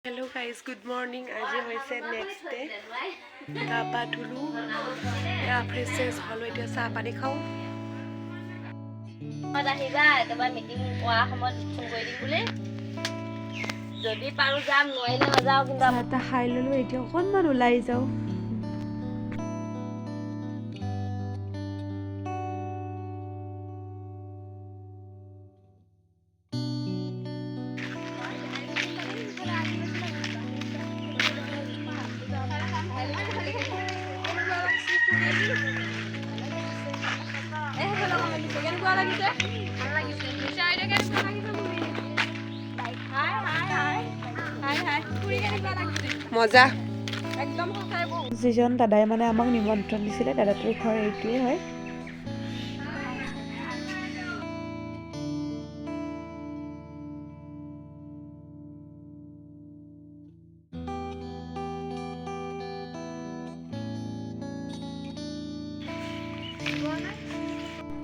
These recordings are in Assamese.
Hello guys, good morning. আজি হৈছে নেক্সট ডে গা পা ধুলো ফ্ৰেছ চেছ হ'লো এতিয়া চাহ পানী খাওঁ আহিবা একেবাৰে মিটিং কৰা সময়ত ফোন কৰি দিম বুলি যদি পাৰো যাম নোৱাৰিলে নাযাওঁ কিন্তু চাহ খাই ল'লো এতিয়া অকণমান ওলাই যাওঁ মজা একদম যিজন দাদাই মানে আমাক নিমন্ত্ৰণ দিছিলে দাদাটোৰ ঘৰ এইটোৱে হয়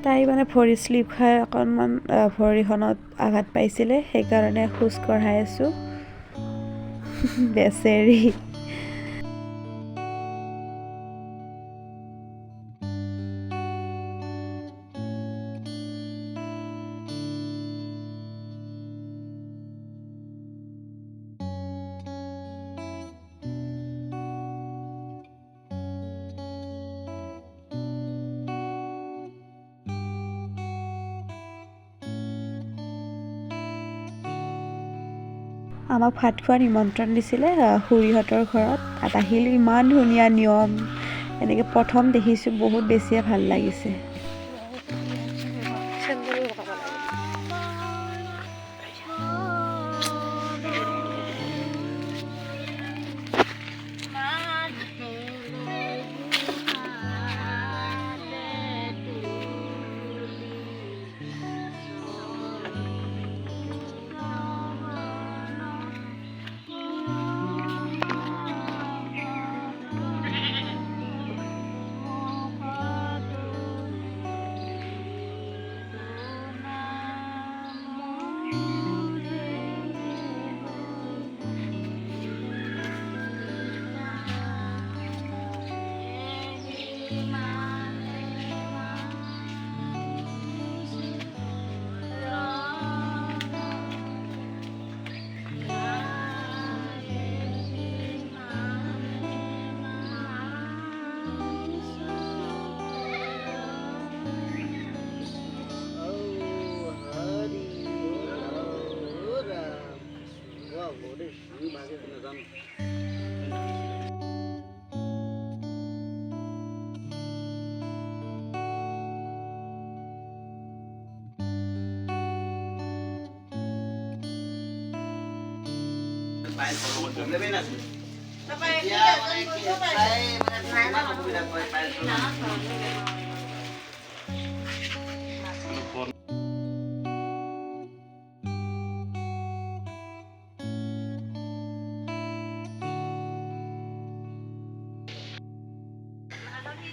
তাই মানে ভৰি স্লিপ খাই অকণমান ভৰিখনত আঘাত পাইছিলে সেইকাৰণে খোজ কঢ়াই আছোঁ বেচেৰি আমাক ভাত খোৱা নিমন্ত্ৰণ দিছিলে খুৰীহঁতৰ ঘৰত তাত আহিলোঁ ইমান ধুনীয়া নিয়ম এনেকৈ প্ৰথম দেখিছোঁ বহুত বেছিয়ে ভাল লাগিছে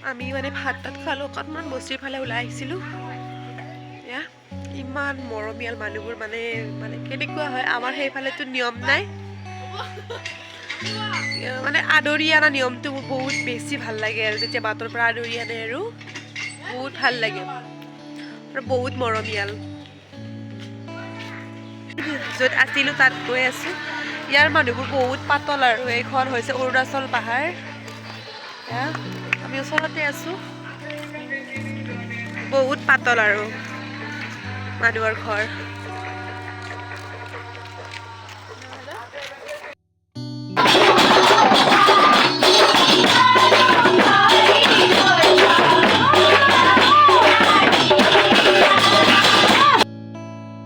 আমি মানে ভাত তাত খালোঁ অকণমান বস্তিৰ ফালে ওলাই আহিছিলোঁ এয়া ইমান মৰমীয়াল মানুহবোৰ মানে কেনেকুৱা হয় আমাৰ সেইফালেতো নিয়ম নাই মানে আদৰি অনা নিয়মটো মোৰ বহুত বেছি ভাল লাগে আৰু যেতিয়া বাটৰ পৰা আদৰি আনে আৰু বহুত ভাল লাগে আৰু বহুত মৰমীয়াল য'ত আছিলোঁ তাত গৈ আছোঁ ইয়াৰ মানুহবোৰ বহুত পাতল আৰু এইখন হৈছে অৰুণাচল পাহাৰ আমি ওচৰতে আছোঁ বহুত পাতল আৰু মানুহৰ ঘৰ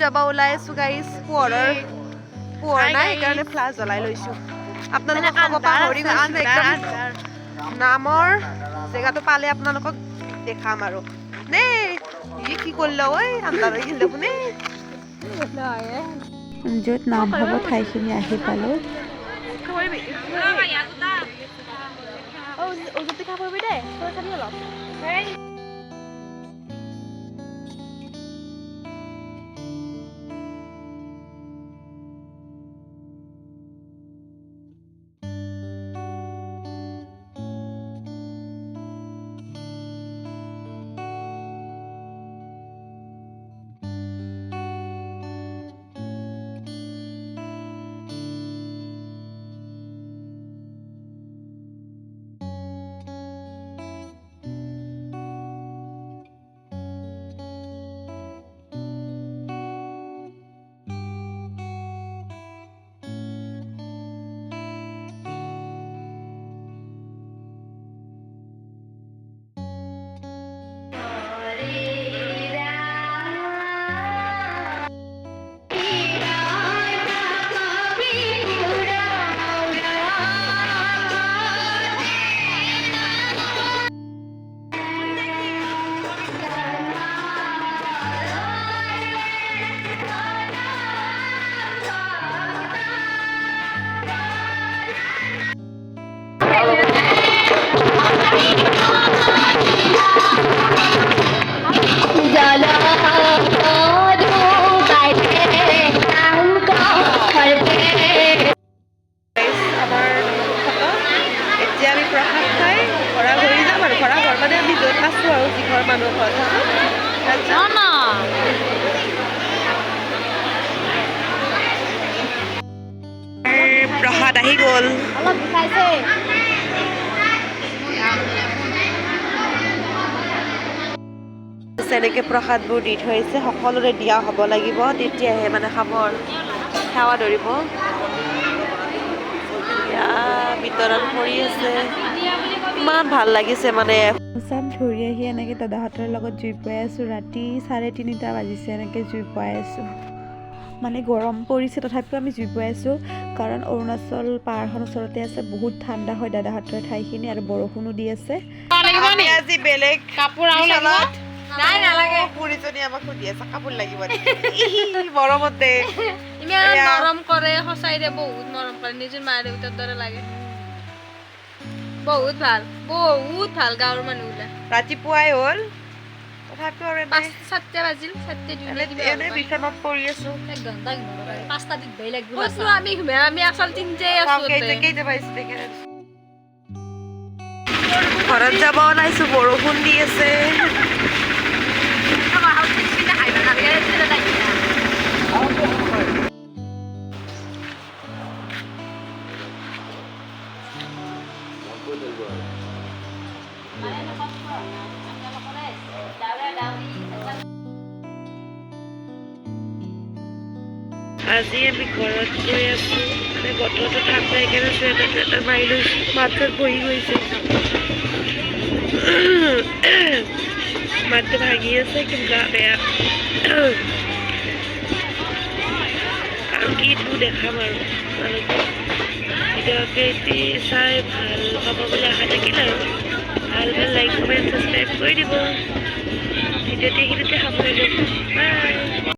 যাব ওলাই আছোঁ গাইজ পোহৰ নাই সেইকাৰণে ফ্লাছ জ্বলাই লৈছোঁ আপোনালোকক ক'ব পাহৰি গৈছোঁ একদম নামৰ জেগাটো পালে আপোনালোকক দেখাম আৰু দেই কি কৰিলে ঐ আন্ধাৰ হৈ গ'ল দেখোন য'ত নাম হ'ব ঠাইখিনি আহি পালোঁ ঘৰৰ মানুহ ঘৰত প্ৰসাদ আহি গ'ল। অলপ বিষাইছে। এনেকৈ প্ৰসাদবোৰ দি থৈছে, সকলোৰে দিয়া হ'ব লাগিব, তেতিয়াহে মানে খাবৰ সেৱা ধৰিব। বিতৰণ কৰি আছে, ইমান ভাল লাগিছে মানে। চাম ধৰি আহি এনেকৈ দাদাহঁতৰ লগত জুই পুৱাই আছোঁ। ৰাতি 3:30 বাজিছে, এনেকৈ জুই পুৱাই আছোঁ। মানে গৰম পৰিছে তথাপিও আমি জুই পুৱাই আছোঁ, কাৰণ অৰুণাচল পাহাৰখন ওচৰতে আছে, বহুত ঠাণ্ডা হয় দাদাহঁতৰ ঠাইখিনি আৰু বৰষুণো দি আছে। আমি আজি বেলেগ কাপোৰ নাই নালাগে। পুৰীজনী আমাক সুধি আছে কাপোৰ লাগিব মৰমতে ইমান মৰম কৰে, সঁচাই দে বহুত মৰম কৰে, নিজৰ মা দেউতাৰ দৰে লাগে। বহুত ভাল গাঁৱৰ মানুহবিলাক। ৰাতিপুৱাই হ'ল তথাপিও আৰু 5-7 বাজিল, 7 এনে বিচনাত পৰি আছো। 1 ঘণ্টা 5টা দিন ভয় লাগিব। আমি আচল তিনটাই আছো। কেইটা পাইছো ঘৰত যাব ওলাইছো, বৰষুণ দি আছে। আজি আমি ঘৰত গৈ আছো, মানে বতৰটো ঠাণ্ডা সেইকাৰণে চুৱেটাৰ মাৰি লৈছো, মাথাত বহি গৈছে। মাতটো ভাঙি আছে, কিন্তু গা বেয়া। আৰু কিটো দেখাম আৰু ভিডিঅ'কে চাই ভাল পাব বুলি আশা থাকিল আৰু ভাল লাইক কমেণ্ট ছাবস্ক্ৰাইব কৰি দিব। ভিডিঅ'টো এইখিনিতে সামৰিলোঁ। বাই।